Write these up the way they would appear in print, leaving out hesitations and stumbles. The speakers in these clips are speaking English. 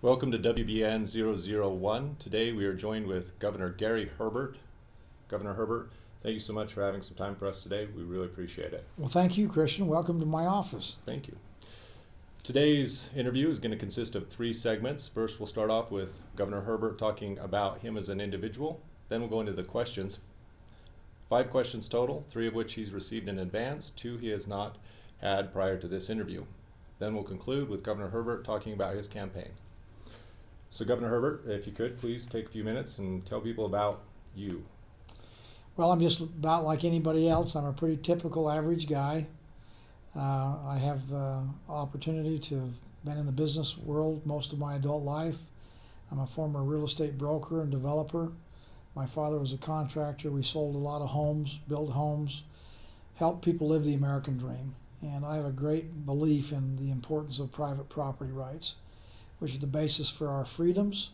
Welcome to WBN 001. Today we are joined with Governor Gary Herbert. Governor Herbert, thank you so much for having some time for us today. We really appreciate it. Well, thank you, Christian. Welcome to my office. Thank you. Today's interview is going to consist of 3 segments. First, we'll start off with Governor Herbert talking about him as an individual. Then we'll go into the questions. 5 questions total, 3 of which he's received in advance, 2 he has not had prior to this interview. Then we'll conclude with Governor Herbert talking about his campaign. So Governor Herbert, if you could, please take a few minutes and tell people about you. Well, I'm just about like anybody else. I'm a pretty typical average guy. I have opportunity to have been in the business world most of my adult life. I'm a former real estate broker and developer. My father was a contractor. We sold a lot of homes, built homes, helped people live the American dream. And I have a great belief in the importance of private property rights, which is the basis for our freedoms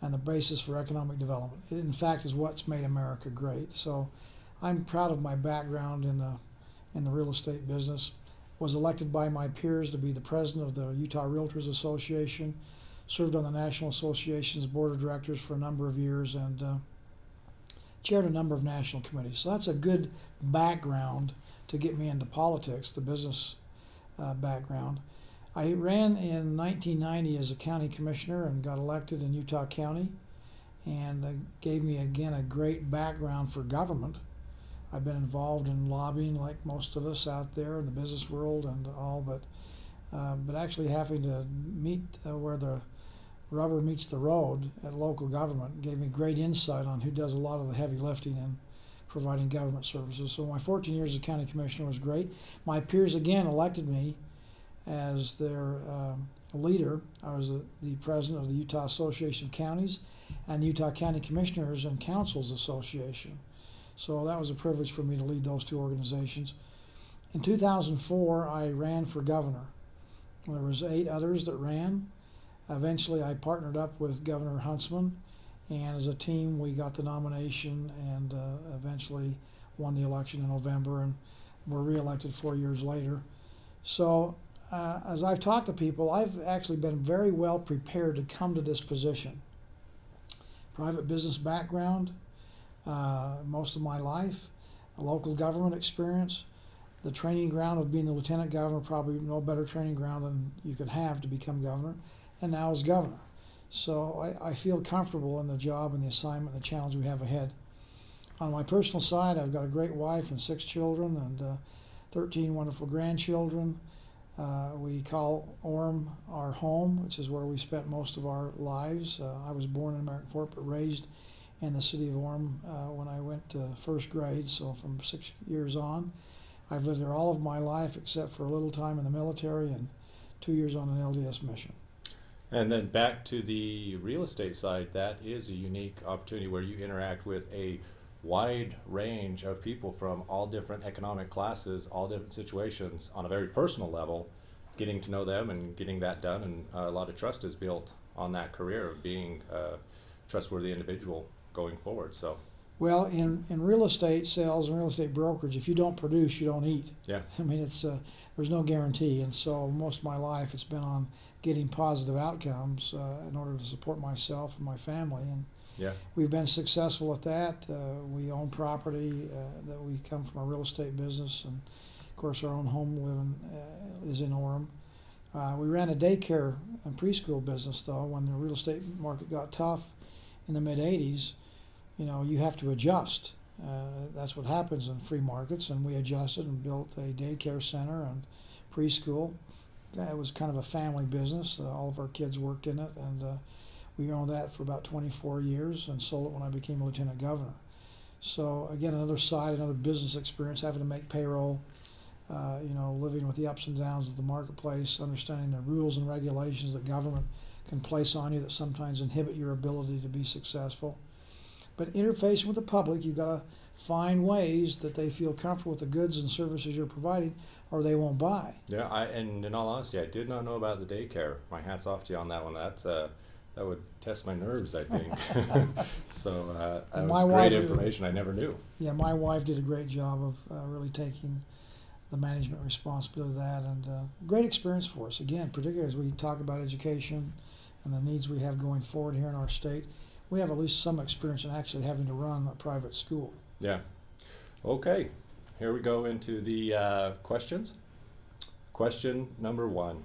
and the basis for economic development. It, in fact, is what's made America great. So I'm proud of my background in the real estate business. Was elected by my peers to be the president of the Utah Realtors Association, served on the National Association's board of directors for a number of years, and chaired a number of national committees. So that's a good background to get me into politics, the business background. I ran in 1990 as a county commissioner and got elected in Utah County, and gave me again a great background for government. I've been involved in lobbying like most of us out there in the business world and all, but actually having to meet where the rubber meets the road at local government gave me great insight on who does a lot of the heavy lifting in providing government services. So my 14 years as county commissioner was great. My peers again elected me as their leader. I was the president of the Utah Association of Counties and the Utah County Commissioners and Councils Association. So that was a privilege for me to lead those 2 organizations. In 2004, I ran for governor. There was 8 others that ran. Eventually, I partnered up with Governor Huntsman, and as a team, we got the nomination and eventually won the election in November, and were reelected 4 years later. So as I've talked to people, I've actually been very well prepared to come to this position. Private business background, most of my life, a local government experience, the training ground of being the lieutenant governor, probably no better training ground than you could have to become governor, and now as governor. So I feel comfortable in the job and the assignment and the challenge we have ahead. On my personal side, I've got a great wife and 6 children and 13 wonderful grandchildren. We call Orem our home, which is where we spent most of our lives. I was born in American Fork, but raised in the city of Orem when I went to 1st grade, so from 6 years on. I've lived there all of my life except for a little time in the military and 2 years on an LDS mission. And then back to the real estate side, that is a unique opportunity where you interact with a wide range of people from all different economic classes, all different situations on a very personal level, getting to know them and getting that done, and a lot of trust is built on that career of being a trustworthy individual going forward. So, well, in real estate sales and real estate brokerage, if you don't produce, you don't eat. yeah. I mean, it's there's no guarantee, and so most of my life it's been on getting positive outcomes in order to support myself and my family, and Yeah. we've been successful at that. We own property that we come from a real estate business, and of course our own home living is in Orem. We ran a daycare and preschool business though. When the real estate market got tough in the mid-'80s, you know, you have to adjust. That's what happens in free markets, and we adjusted and built a daycare center and preschool. It was kind of a family business. All of our kids worked in it, and we owned that for about 24 years and sold it when I became a lieutenant governor. So again, another side, another business experience, having to make payroll, you know, living with the ups and downs of the marketplace, understanding the rules and regulations that government can place on you that sometimes inhibit your ability to be successful. But interfacing with the public, you've got to find ways that they feel comfortable with the goods and services you're providing, or they won't buy. Yeah, and in all honesty, I did not know about the daycare. My hat's off to you on that one. That's that would test my nerves, I think. So that was great information I never knew. Yeah, my wife did a great job of really taking the management responsibility of that, and great experience for us. Again, particularly as we talk about education and the needs we have going forward here in our state, we have at least some experience in actually having to run a private school. Yeah. Okay. Here we go into the questions. Question number 1.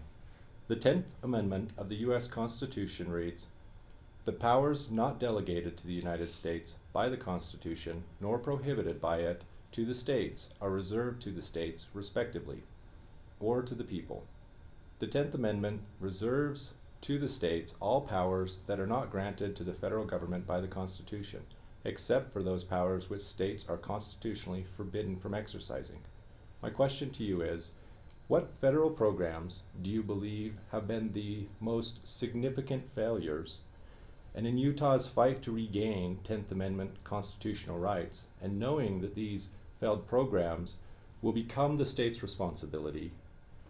The 10th Amendment of the U.S. Constitution reads, "The powers not delegated to the United States by the Constitution, nor prohibited by it to the states, are reserved to the states, respectively, or to the people. The 10th Amendment reserves to the states all powers that are not granted to the federal government by the Constitution, except for those powers which states are constitutionally forbidden from exercising." My question to you is, what federal programs do you believe have been the most significant failures? And in Utah's fight to regain 10th Amendment constitutional rights, and knowing that these failed programs will become the state's responsibility,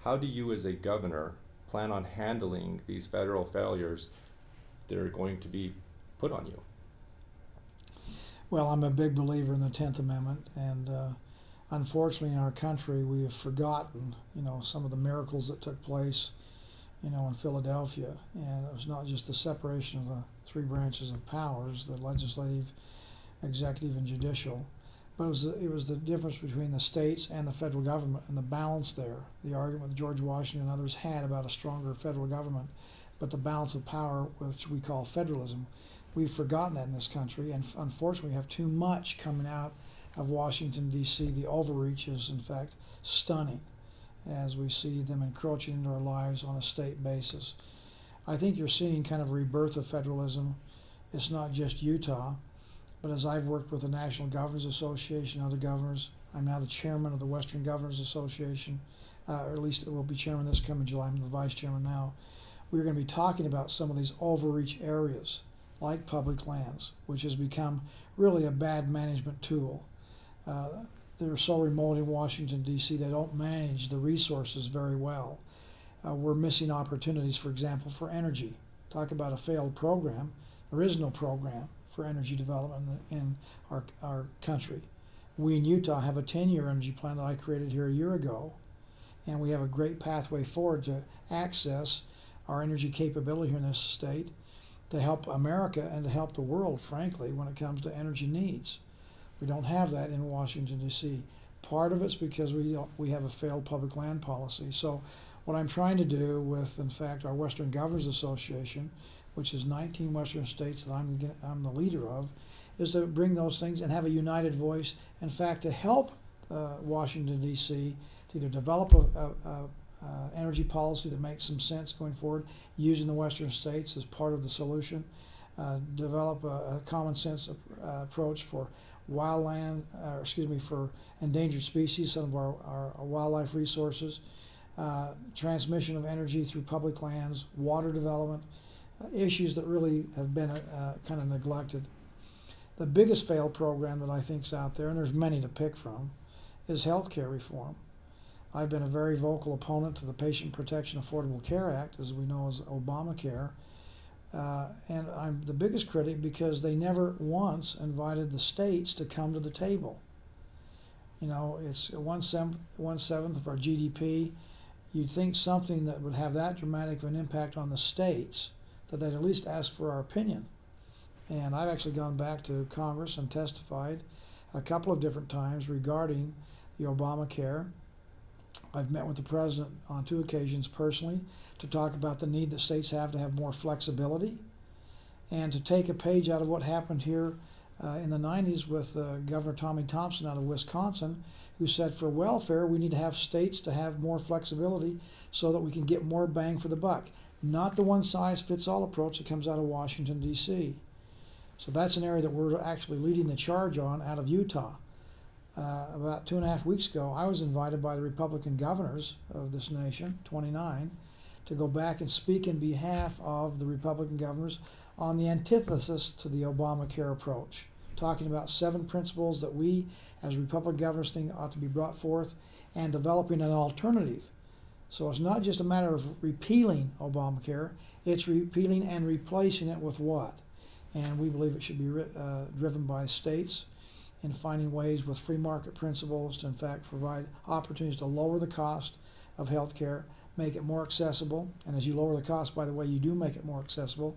how do you as a governor plan on handling these federal failures that are going to be put on you? Well, I'm a big believer in the 10th Amendment, and unfortunately in our country we have forgotten, some of the miracles that took place, in Philadelphia. And it was not just the separation of the three branches of powers, the legislative, executive, and judicial, but it was the difference between the states and the federal government and the balance there. The argument that George Washington and others had about a stronger federal government, but the balance of power, which we call federalism, we've forgotten that in this country, and unfortunately we have too much coming out of Washington, D.C. The overreach is, in fact, stunning as we see them encroaching into our lives on a state basis. I think you're seeing kind of a rebirth of federalism. It's not just Utah, but as I've worked with the National Governors Association and other governors, I'm now the chairman of the Western Governors Association, or at least it will be chairman this coming July. I'm the vice chairman now. We're going to be talking about some of these overreach areas, like public lands, which has become really a bad management tool. They're so remote in Washington, D.C., they don't manage the resources very well. We're missing opportunities, for example, for energy. Talk about a failed program. There is no program for energy development in our country. We in Utah have a 10-year energy plan that I created here a year ago, and we have a great pathway forward to access our energy capability here in this state to help America and to help the world, frankly, when it comes to energy needs. We don't have that in Washington, D.C. Part of it's because we have a failed public land policy. So what I'm trying to do with, in fact, our Western Governors Association, which is 19 Western states that I'm the leader of, is to bring those things and have a united voice, in fact, to help Washington, D.C. to either develop a energy policy that makes some sense going forward, using the Western states as part of the solution, develop a common sense approach for for endangered species, some of our wildlife resources, transmission of energy through public lands, water development, issues that really have been kind of neglected. The biggest failed program that I think is out there, and there's many to pick from, is healthcare reform. I've been a very vocal opponent to the Patient Protection Affordable Care Act, as we know as Obamacare, and I'm the biggest critic because they never once invited the states to come to the table. It's 1/7 of our GDP. You'd think something that would have that dramatic of an impact on the states, that they'd at least ask for our opinion. And I've actually gone back to Congress and testified a couple of different times regarding the Obamacare. I've met with the president on 2 occasions personally to talk about the need that states have to have more flexibility and to take a page out of what happened here in the 90s with Governor Tommy Thompson out of Wisconsin, who said for welfare we need to have states to have more flexibility so that we can get more bang for the buck. Not the one-size-fits-all approach that comes out of Washington, D.C. So that's an area that we're actually leading the charge on out of Utah. About 2.5 weeks ago, I was invited by the Republican governors of this nation, 29, to go back and speak in behalf of the Republican governors on the antithesis to the Obamacare approach, talking about 7 principles that we as Republican governors think ought to be brought forth and developing an alternative. So it's not just a matter of repealing Obamacare, it's repealing and replacing it with what? And we believe it should be driven by states in finding ways with free market principles to in fact provide opportunities to lower the cost of health care, make it more accessible, and as you lower the cost, by the way, you do make it more accessible,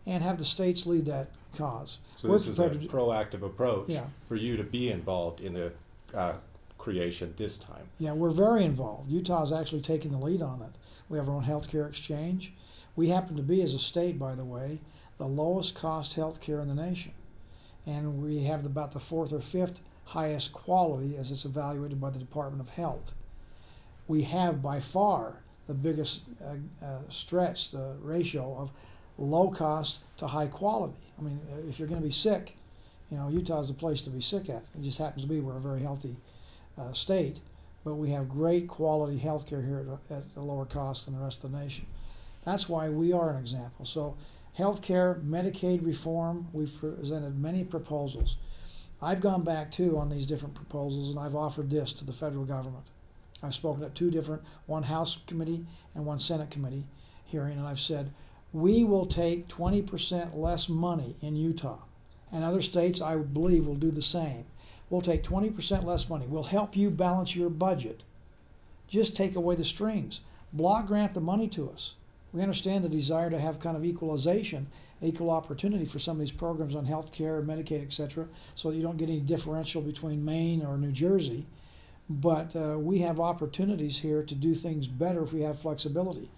and have the states lead that cause. So this is a proactive approach Yeah. for you to be involved in the creation this time. Yeah, we're very involved. Utah's actually taking the lead on it. We have our own healthcare exchange. We happen to be, as a state, by the way, the lowest cost healthcare in the nation. And we have about the fourth or fifth highest quality as it's evaluated by the Department of Health. We have by far the biggest stretch, the ratio of low cost to high quality. I mean, if you're going to be sick, you know, Utah's the place to be sick at. It just happens to be we're a very healthy state, but we have great quality health care here at a lower cost than the rest of the nation. That's why we are an example. So health care, Medicaid reform, we've presented many proposals. I've gone back too on these different proposals, and I've offered this to the federal government. I've spoken at two different, one House committee and one Senate committee hearing, and I've said, we will take 20% less money in Utah, and other states, I believe, will do the same. We'll take 20% less money. We'll help you balance your budget. Just take away the strings. Block grant the money to us. We understand the desire to have kind of equalization, equal opportunity for some of these programs on health care, Medicaid, etc., so that you don't get any differential between Maine or New Jersey. But we have opportunities here to do things better if we have flexibility.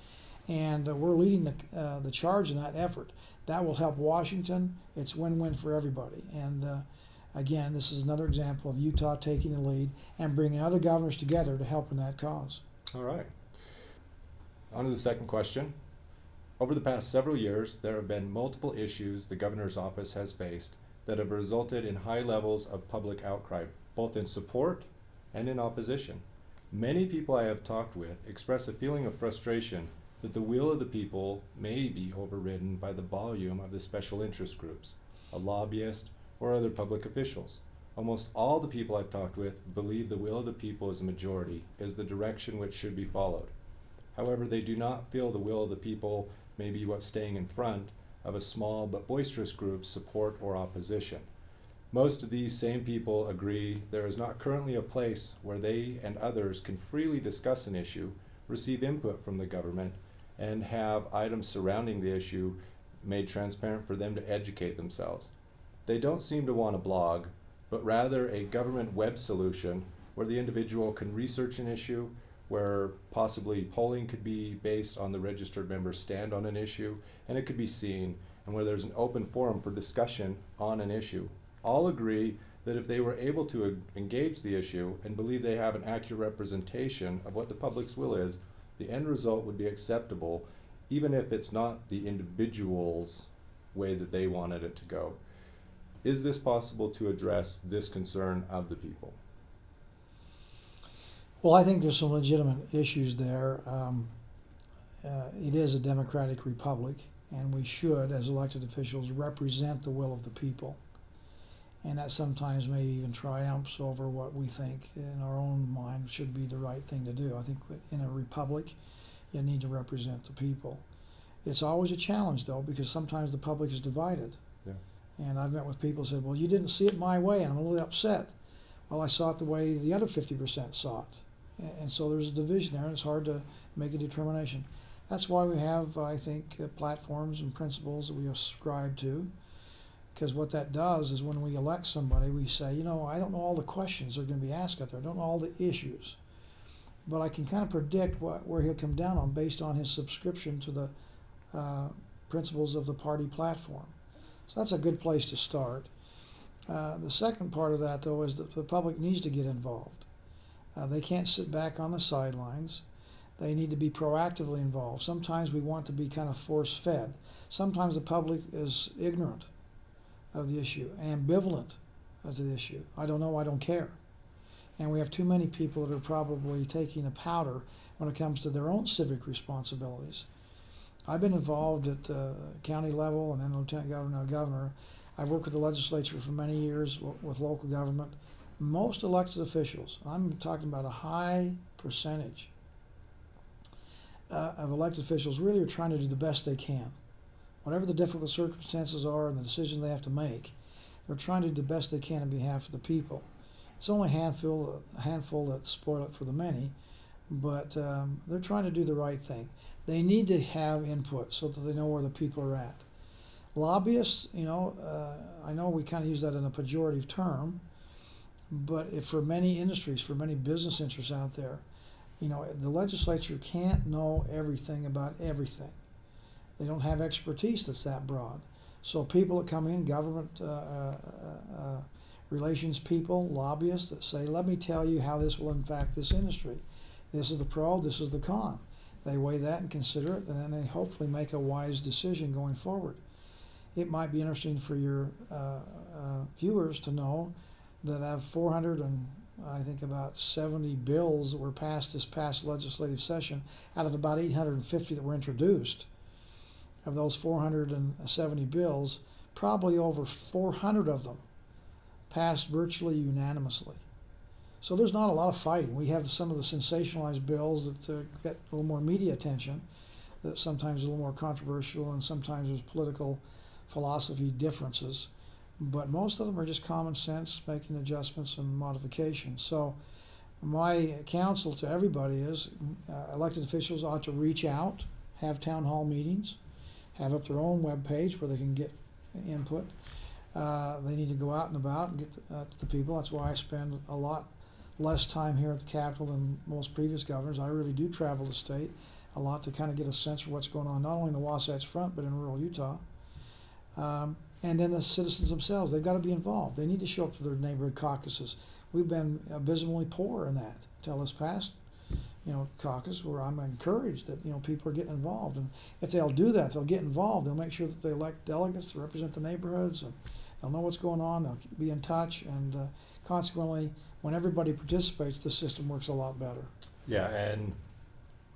And we're leading the charge in that effort. That will help Washington. It's win-win for everybody. And again, this is another example of Utah taking the lead and bringing other governors together to help in that cause. All right. On to the second question. Over the past several years, there have been multiple issues the governor's office has faced that have resulted in high levels of public outcry, both in support and in opposition. Many people I have talked with express a feeling of frustration that the will of the people may be overridden by the volume of the special interest groups, a lobbyist, or other public officials. Almost all the people I've talked with believe the will of the people as a majority is the direction which should be followed. However, they do not feel the will of the people may be what's staying in front of a small but boisterous group's support or opposition. Most of these same people agree there is not currently a place where they and others can freely discuss an issue, receive input from the government, and have items surrounding the issue made transparent for them to educate themselves. They don't seem to want a blog, but rather a government web solution where the individual can research an issue, where possibly polling could be based on the registered member's stand on an issue, and it could be seen, and where there's an open forum for discussion on an issue. All agree that if they were able to engage the issue and believe they have an accurate representation of what the public's will is, the end result would be acceptable, even if it's not the individual's way that they wanted it to go. Is this possible to address this concern of the people? Well, I think there's some legitimate issues there. It is a democratic republic, and we should, as elected officials, represent the will of the people. And that sometimes may even triumphs over what we think in our own mind should be the right thing to do. I think in a republic, you need to represent the people. It's always a challenge, though, because sometimes the public is divided. Yeah. And I've met with people who said, well, you didn't see it my way, and I'm a little upset. Well, I saw it the way the other 50% saw it. And so there's a division there, and it's hard to make a determination. That's why we have, I think, platforms and principles that we ascribe to. Because what that does is when we elect somebody, we say, you know, I don't know all the questions that are going to be asked out there. I don't know all the issues. But I can kind of predict where he'll come down on based on his subscription to the principles of the party platform. So that's a good place to start. The second part of that, though, is that the public needs to get involved. They can't sit back on the sidelines. They need to be proactively involved. Sometimes we want to be kind of force-fed. Sometimes the public is ignorant of the issue, ambivalent to the issue. I don't know, I don't care. And we have too many people that are probably taking a powder when it comes to their own civic responsibilities. I've been involved at county level and then lieutenant governor and governor. I've worked with the legislature for many years with local government. Most elected officials, I'm talking about a high percentage of elected officials, really are trying to do the best they can. Whatever the difficult circumstances are and the decisions they have to make, they're trying to do the best they can on behalf of the people. It's only a handful that spoil it for the many, but they're trying to do the right thing. They need to have input so that they know where the people are at. Lobbyists, I know we kind of use that in a pejorative term, but if for many industries, for many business interests out there, the legislature can't know everything about everything. They don't have expertise that's that broad. So people that come in, government relations people, lobbyists that say, let me tell you how this will impact this industry. This is the pro, this is the con. They weigh that and consider it, and then they hopefully make a wise decision going forward. It might be interesting for your viewers to know that out of 400 and I think about 70 bills that were passed this past legislative session, out of about 850 that were introduced, of those 470 bills, probably over 400 of them passed virtually unanimously. So there's not a lot of fighting. We have some of the sensationalized bills that get a little more media attention, that sometimes are a little more controversial, and sometimes there's political philosophy differences. But most of them are just common sense, making adjustments and modifications. So my counsel to everybody is elected officials ought to reach out, have town hall meetings, have up their own web page where they can get input. They need to go out and about and get to the people. That's why I spend a lot less time here at the Capitol than most previous governors. I really do travel the state a lot to kind of get a sense for what's going on, not only in the Wasatch Front, but in rural Utah. And then the citizens themselves, they've got to be involved. They need to show up to their neighborhood caucuses. We've been abysmally poor in that until this past, caucus, where I'm encouraged that, people are getting involved. And if they'll do that, they'll get involved. They'll make sure that they elect delegates to represent the neighborhoods, and they'll know what's going on. They'll be in touch, and consequently, when everybody participates, the system works a lot better. Yeah, and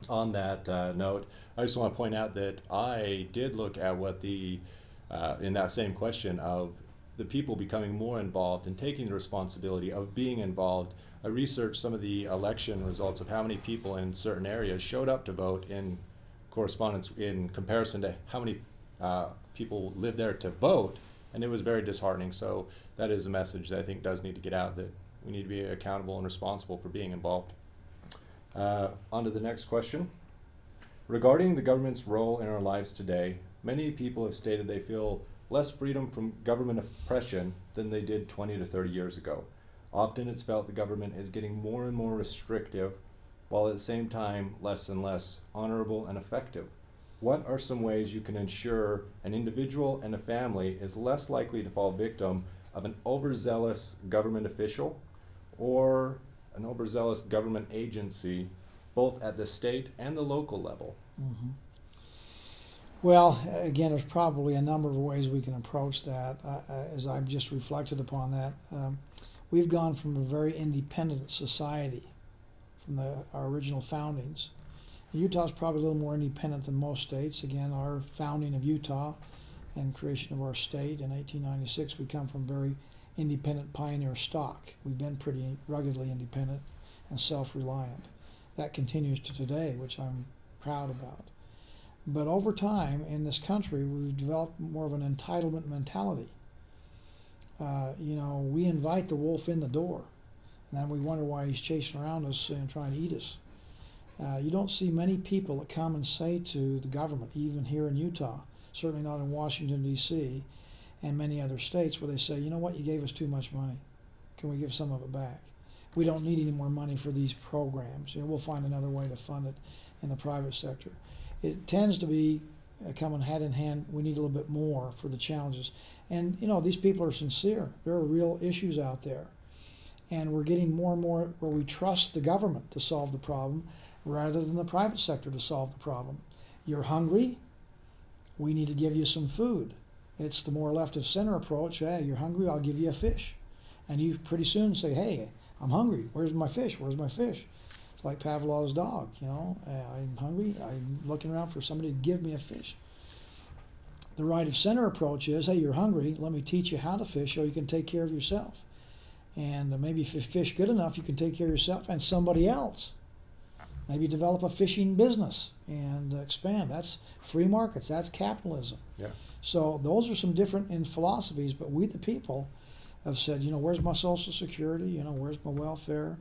on that note, I just want to point out that I did look at what in that same question of the people becoming more involved and taking the responsibility of being involved. I researched some of the election results of how many people in certain areas showed up to vote in correspondence in comparison to how many people lived there to vote, and it was very disheartening. So that is a message that I think does need to get out, that we need to be accountable and responsible for being involved. On to the next question. Regarding the government's role in our lives today, many people have stated they feel less freedom from government oppression than they did 20 to 30 years ago. Often it's felt the government is getting more and more restrictive, while at the same time less and less honorable and effective. What are some ways you can ensure an individual and a family is less likely to fall victim of an overzealous government official or an overzealous government agency, both at the state and the local level? Mm-hmm. Well, again, there's probably a number of ways we can approach that. As I've just reflected upon that, we've gone from a very independent society from our original foundings. Utah's probably a little more independent than most states. Again, our founding of Utah and creation of our state in 1896, we come from very independent pioneer stock. We've been pretty ruggedly independent and self-reliant. That continues to today, which I'm proud about. But over time in this country, we've developed more of an entitlement mentality. We invite the wolf in the door, and then we wonder why he's chasing around us and trying to eat us. You don't see many people that come and say to the government, even here in Utah, certainly not in Washington, D.C., and many other states, where they say, you know what, you gave us too much money. Can we give some of it back? We don't need any more money for these programs. We'll find another way to fund it in the private sector. It tends to be coming hand in hand. We need a little bit more for the challenges. And, these people are sincere. There are real issues out there. And we're getting more and more where we trust the government to solve the problem rather than the private sector to solve the problem. You're hungry? We need to give you some food. It's the more left of center approach. Hey, you're hungry? I'll give you a fish. And you pretty soon say, hey, I'm hungry. Where's my fish? Where's my fish? It's like Pavlov's dog, I'm hungry. I'm looking around for somebody to give me a fish. The right of center approach is, hey, you're hungry. Let me teach you how to fish so you can take care of yourself. And maybe if you fish good enough, you can take care of yourself and somebody else. Maybe develop a fishing business and expand. That's free markets. That's capitalism. Yeah. So those are some different in philosophies, but we the people have said, where's my Social Security? Where's my welfare?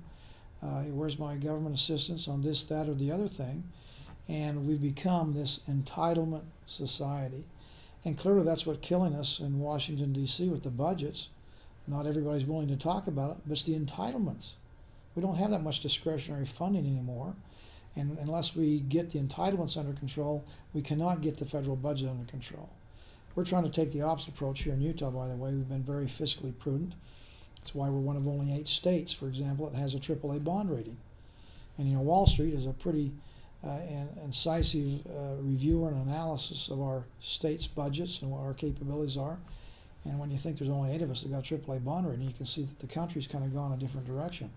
Where's my government assistance on this, that, or the other thing? And we've become this entitlement society. And clearly that's what's killing us in Washington, D.C. with the budgets. Not everybody's willing to talk about it, but it's the entitlements. We don't have that much discretionary funding anymore. And unless we get the entitlements under control, we cannot get the federal budget under control. We're trying to take the opposite approach here in Utah, by the way. We've been very fiscally prudent. That's why we're one of only 8 states, for example, that has a AAA bond rating. And you know, Wall Street is a pretty incisive reviewer and analysis of our state's budgets and what our capabilities are. And when you think there's only 8 of us that got a AAA bond rating, you can see that the country's kind of gone a different direction.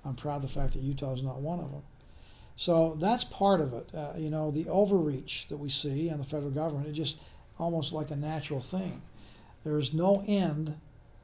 I'm proud of the fact that Utah is not one of them. So that's part of it. You know, the overreach that we see in the federal government, it's just almost like a natural thing. There's no end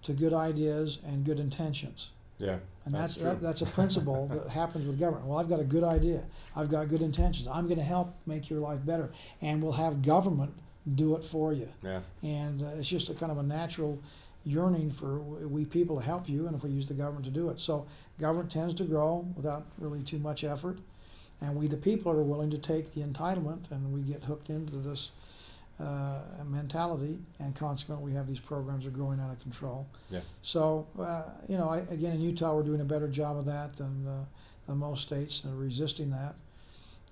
to good ideas and good intentions. Yeah, and that's a principle that happens with government. Well, I've got a good idea. I've got good intentions. I'm going to help make your life better, and we'll have government do it for you. Yeah. And it's just a kind of a natural yearning for we people to help you, and if we use the government to do it. So government tends to grow without really too much effort, and we the people are willing to take the entitlement, and we get hooked into this mentality, and consequently we have these programs that are growing out of control. Yeah. So you know, again, in Utah we're doing a better job of that than most states, resisting that.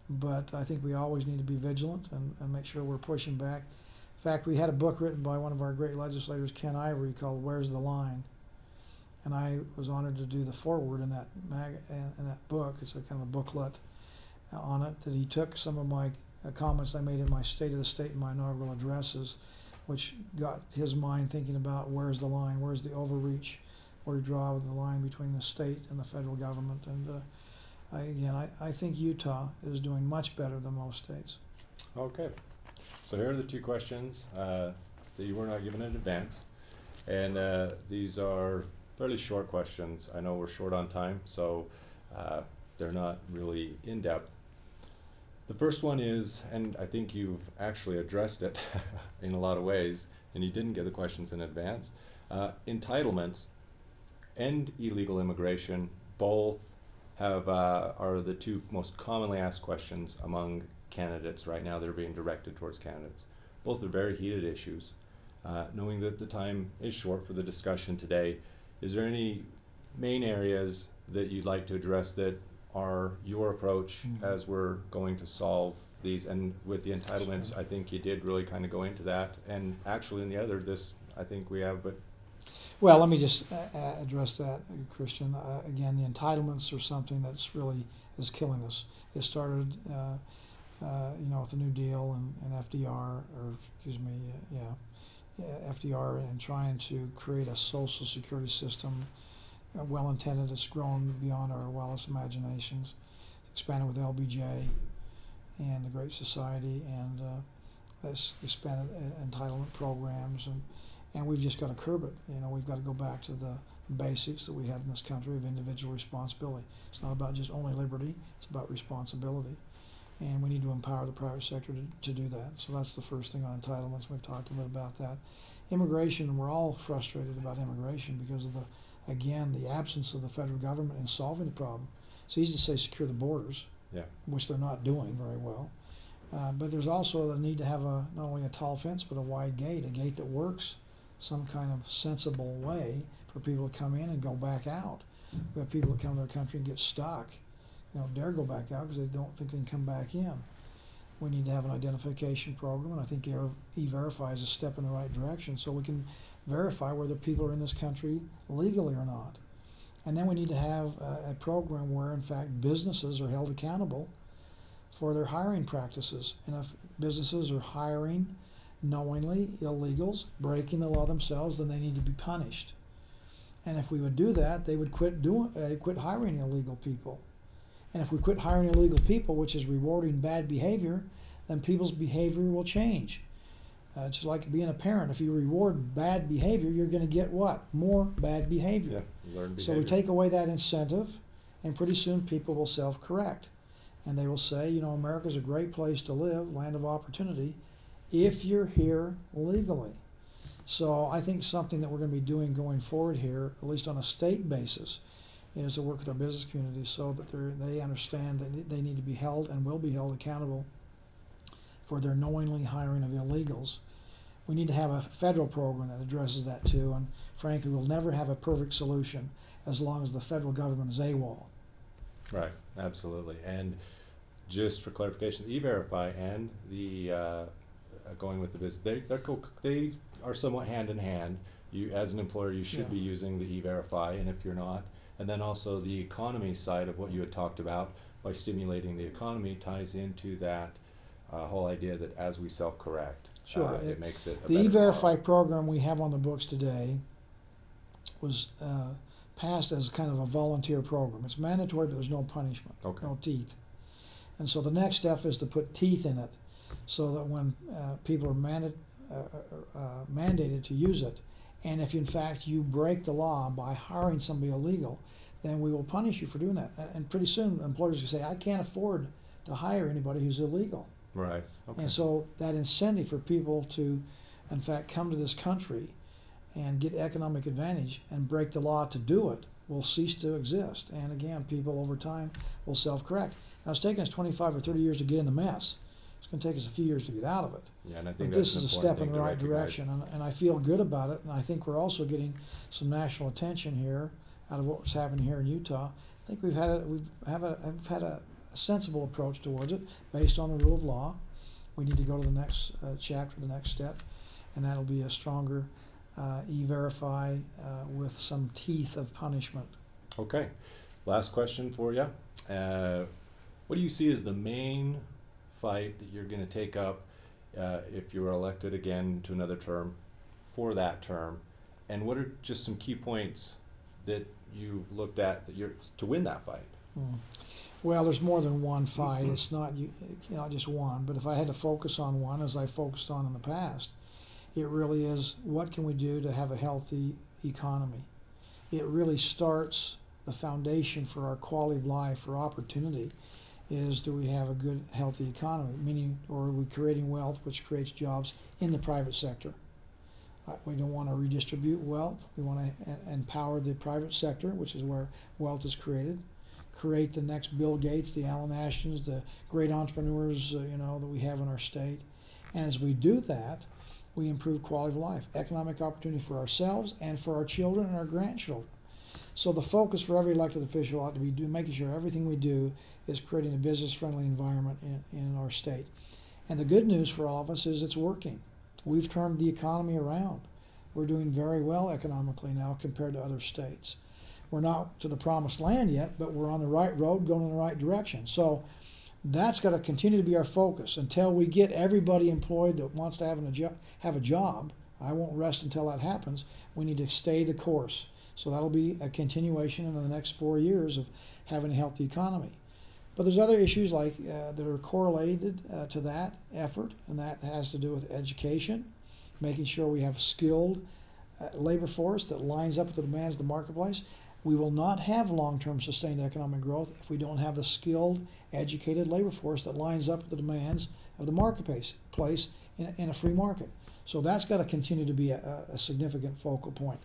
But I think we always need to be vigilant and make sure we're pushing back. In fact, we had a book written by one of our great legislators, Ken Ivory, called "Where's the Line?" And I was honored to do the foreword in that in that book. It's a kind of a booklet on it that he took some of my comments I made in my State of the State and my inaugural addresses, which got his mind thinking about where's the line, where's the overreach, where to draw the line between the state and the federal government. And I think Utah is doing much better than most states. Okay. So here are the 2 questions that you were not given in advance. And these are fairly short questions. I know we're short on time, so they're not really in-depth. The first one is, and I think you've actually addressed it in a lot of ways, and you didn't get the questions in advance. Entitlements and illegal immigration both are the 2 most commonly asked questions among candidates right now that are being directed towards candidates. Both are very heated issues. Knowing that the time is short for the discussion today, is there any main areas that you'd like to address that are your approach as we're going to solve these? And with the entitlements, I think you did really kind of go into that. And actually in the other, I think we have, but... Well, let me just address that, Christian. Again, the entitlements are something that's really is killing us. It started, you know, with the New Deal and FDR, or excuse me, FDR, and trying to create a social security system, well-intended, it's grown beyond our wildest imaginations, expanded with LBJ and the Great Society, and that's expanded entitlement programs, and we've just got to curb it. You know, we've got to go back to the basics that we had in this country of individual responsibility. It's not about just only liberty, it's about responsibility. And we need to empower the private sector to do that. So that's the first thing on entitlements. We've talked a bit about that. Immigration, we're all frustrated about immigration because of the absence of the federal government in solving the problem. It's easy to say secure the borders, which they're not doing very well. But there's also the need to have not only a tall fence, but a wide gate, a gate that works some kind of sensible way for people to come in and go back out. We have people that come to our country and get stuck. They don't dare go back out because they don't think they can come back in. We need to have an identification program, and I think E-Verify is a step in the right direction so we can verify whether people are in this country legally or not. And then we need to have a program where, in fact, businesses are held accountable for their hiring practices. And if businesses are hiring knowingly illegals, breaking the law themselves, then they need to be punished. And if we would do that, they would quit hiring illegal people. And if we quit hiring illegal people, which is rewarding bad behavior, then people's behavior will change. Just like being a parent. If you reward bad behavior, you're going to get what? More bad behavior. Yeah, learned behavior. So we take away that incentive, and pretty soon people will self-correct. And they will say, you know, America's a great place to live, land of opportunity, if you're here legally. So I think something that we're going to be doing going forward here, at least on a state basis, is to work with our business community so that they understand that they need to be held and will be held accountable for their knowingly hiring of illegals. We need to have a federal program that addresses that too, and frankly, we'll never have a perfect solution as long as the federal government is AWOL. Right, absolutely. And just for clarification, the E-Verify and the going with the business, they are somewhat hand in hand. You, as an employer, you should be using the E-Verify, and if you're not, and then also the economy side of what you had talked about by stimulating the economy ties into that whole idea that as we self-correct, sure, it makes it a the better E-Verify model. program we have on the books today was passed as kind of a volunteer program. It's mandatory, but there's no punishment, no teeth. And so the next step is to put teeth in it, so that when people are mandated to use it, and if in fact you break the law by hiring somebody illegal, then we will punish you for doing that. And pretty soon employers will say, I can't afford to hire anybody who's illegal. Right. Okay. And so that incentive for people to, in fact, come to this country and get economic advantage and break the law to do it will cease to exist. And again, people over time will self-correct. Now, it's taken us 25 or 30 years to get in the mess. It's going to take us a few years to get out of it. Yeah, and I think but this is a step in the right direction, and I feel good about it. And I think we're also getting some national attention here out of what's happening here in Utah. I think we've had a sensible approach towards it based on the rule of law. We need to go to the next chapter, the next step, and that'll be a stronger E-Verify with some teeth of punishment. Okay. Last question for you. What do you see as the main fight that you're going to take up if you're elected again to another term for that term? And what are just some key points that you've looked at that you're to win that fight? Well, there's more than one fight. It's not just one. But if I had to focus on one, as I focused on in the past, it really is what can we do to have a healthy economy. It really starts the foundation for our quality of life, for opportunity, is do we have a good, healthy economy, meaning, or are we creating wealth which creates jobs in the private sector? We don't want to redistribute wealth. We want to empower the private sector, which is where wealth is created. Create the next Bill Gates, the Alan Ashtons, the great entrepreneurs that we have in our state. And as we do that, we improve quality of life, economic opportunity for ourselves and for our children and our grandchildren. So the focus for every elected official ought to be making sure everything we do is creating a business-friendly environment in our state. And the good news for all of us is it's working. We've turned the economy around. We're doing very well economically now compared to other states. We're not to the promised land yet, but we're on the right road, going in the right direction. So that's got to continue to be our focus until we get everybody employed that wants to have a job. I won't rest until that happens. We need to stay the course. So that'll be a continuation in the next 4 years of having a healthy economy. But there's other issues like that are correlated to that effort, and that has to do with education, making sure we have skilled labor force that lines up with the demands of the marketplace. We will not have long-term sustained economic growth if we don't have the skilled, educated labor force that lines up with the demands of the marketplace in a free market. So that's got to continue to be a significant focal point.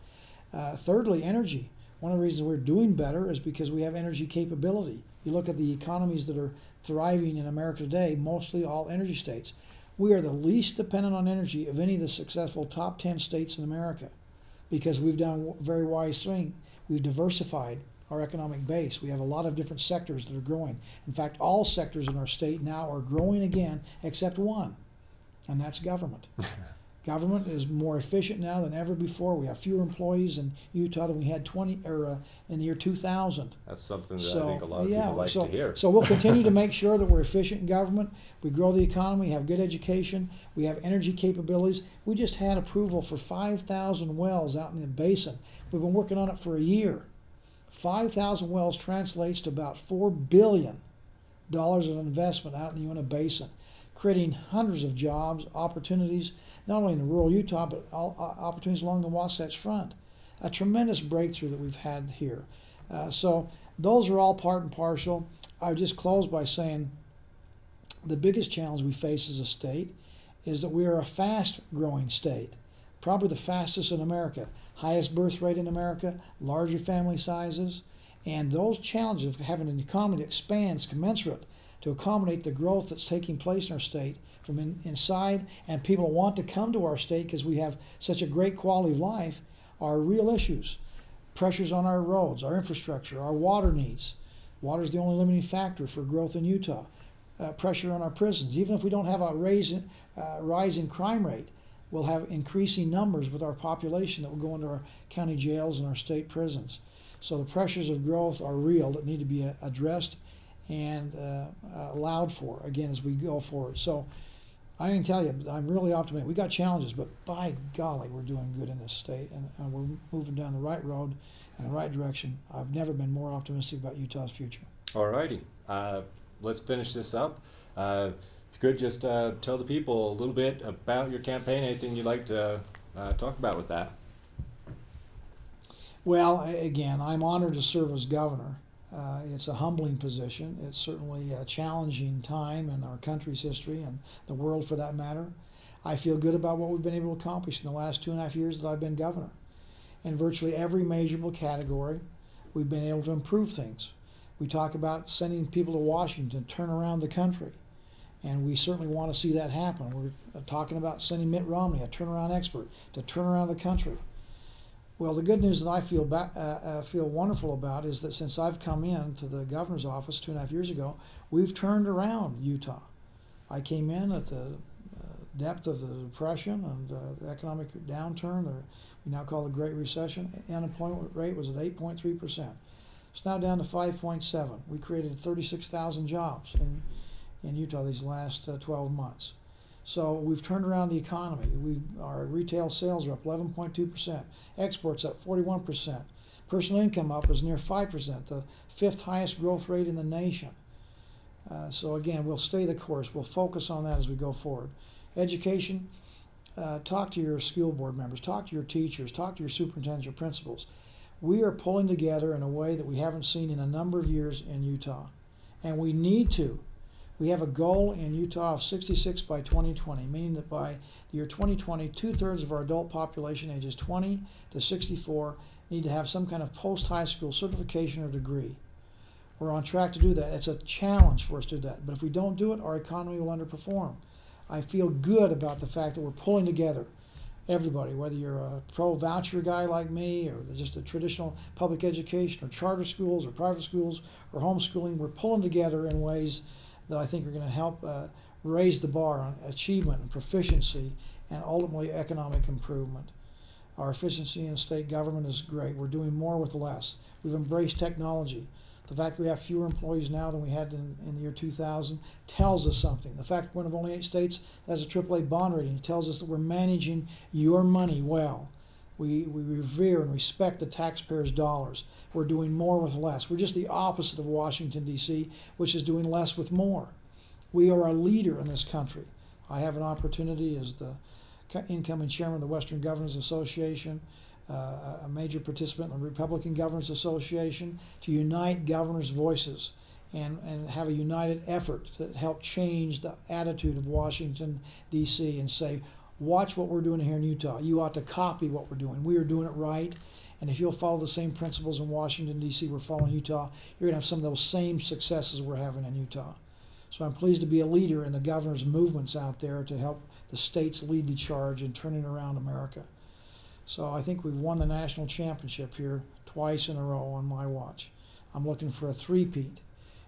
Thirdly, energy. One of the reasons we're doing better is because we have energy capability. You look at the economies that are thriving in America today, mostly all energy states. We are the least dependent on energy of any of the successful top 10 states in America because we've done a very wise thing. We've diversified our economic base. We have a lot of different sectors that are growing. In fact, all sectors in our state now are growing again except one, and that's government. Government is more efficient now than ever before. We have fewer employees in Utah than we had in the year 2000. That's something that I think a lot of people like to hear. So we'll continue to make sure that we're efficient in government. We grow the economy, have good education, we have energy capabilities. We just had approval for 5,000 wells out in the basin. We've been working on it for a year. 5,000 wells translates to about $4 billion of investment out in the Uinta Basin, creating hundreds of jobs, opportunities, not only in rural Utah, but opportunities along the Wasatch Front. A tremendous breakthrough that we've had here. So those are all part and parcel. I would just close by saying the biggest challenge we face as a state is that we are a fast-growing state, probably the fastest in America. Highest birth rate in America, larger family sizes, And those challenges of having an economy that expands commensurate to accommodate the growth that's taking place in our state from inside, and people want to come to our state because we have such a great quality of life, are real issues. Pressures on our roads, our infrastructure, our water needs. Water is the only limiting factor for growth in Utah. Pressure on our prisons. Even if we don't have a rise in crime rate, we'll have increasing numbers with our population that will go into our county jails and our state prisons. So the pressures of growth are real that need to be addressed and allowed for, again, as we go forward. So I can tell you, I'm really optimistic. We got challenges, but by golly, we're doing good in this state, and we're moving down the right road in the right direction. I've never been more optimistic about Utah's future. All righty. Let's finish this up. If you could just tell the people a little bit about your campaign, anything you'd like to talk about with that. Well, again, I'm honored to serve as governor. It's a humbling position. It's certainly a challenging time in our country's history and the world for that matter. I feel good about what we've been able to accomplish in the last 2.5 years that I've been governor. In virtually every measurable category, we've been able to improve things. We talk about sending people to Washington to turn around the country, and we certainly want to see that happen. We're talking about sending Mitt Romney, a turnaround expert, to turn around the country. Well, the good news that I feel wonderful about is that since I've come into the governor's office 2.5 years ago, we've turned around Utah. I came in at the depth of the Depression and the economic downturn, or we now call the Great Recession. Unemployment rate was at 8.3%. It's now down to 5.7%. We created 36,000 jobs in Utah these last 12 months. So we've turned around the economy. Our retail sales are up 11.2%. Exports up 41%. Personal income up is near 5%, the 5th highest growth rate in the nation. So again, we'll stay the course. We'll focus on that as we go forward. Education, talk to your school board members, talk to your teachers, talk to your superintendents, your principals. We are pulling together in a way that we haven't seen in a number of years in Utah, and we need to. We have a goal in Utah of 66 by 2020, meaning that by the year 2020, 2/3 of our adult population ages 20 to 64 need to have some kind of post-high school certification or degree. We're on track to do that. It's a challenge for us to do that, but if we don't do it, our economy will underperform. I feel good about the fact that we're pulling together everybody, whether you're a pro-voucher guy like me or just a traditional public education or charter schools or private schools or homeschooling. We're pulling together in ways that I think are going to help raise the bar on achievement and proficiency and ultimately economic improvement. Our efficiency in state government is great. We're doing more with less. We've embraced technology. The fact we have fewer employees now than we had in the year 2000 tells us something. The fact we're one of only 8 states that has a AAA bond rating tells us that we're managing your money well. We revere and respect the taxpayers' dollars. We're doing more with less. We're just the opposite of Washington, D.C., which is doing less with more. We are a leader in this country. I have an opportunity as the incoming chairman of the Western Governors Association, a major participant in the Republican Governors Association, to unite governors' voices and have a united effort to help change the attitude of Washington, D.C. and say, watch what we're doing here in Utah. You ought to copy what we're doing. We are doing it right. And if you'll follow the same principles in Washington, D.C. we're following Utah, you're going to have some of those same successes we're having in Utah. So I'm pleased to be a leader in the governor's movements out there to help the states lead the charge in turning around America. So I think we've won the national championship here twice in a row on my watch. I'm looking for a three-peat.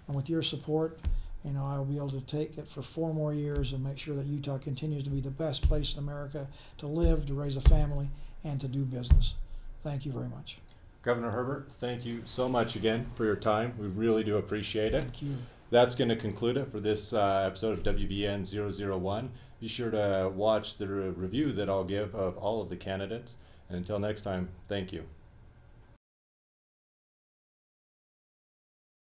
And with your support, I'll be able to take it for 4 more years and make sure that Utah continues to be the best place in America to live, to raise a family, and to do business. Thank you very much. Governor Herbert, thank you so much again for your time. We really do appreciate it. Thank you. That's going to conclude it for this episode of WBN 001. Be sure to watch the review that I'll give of all of the candidates. And until next time, thank you.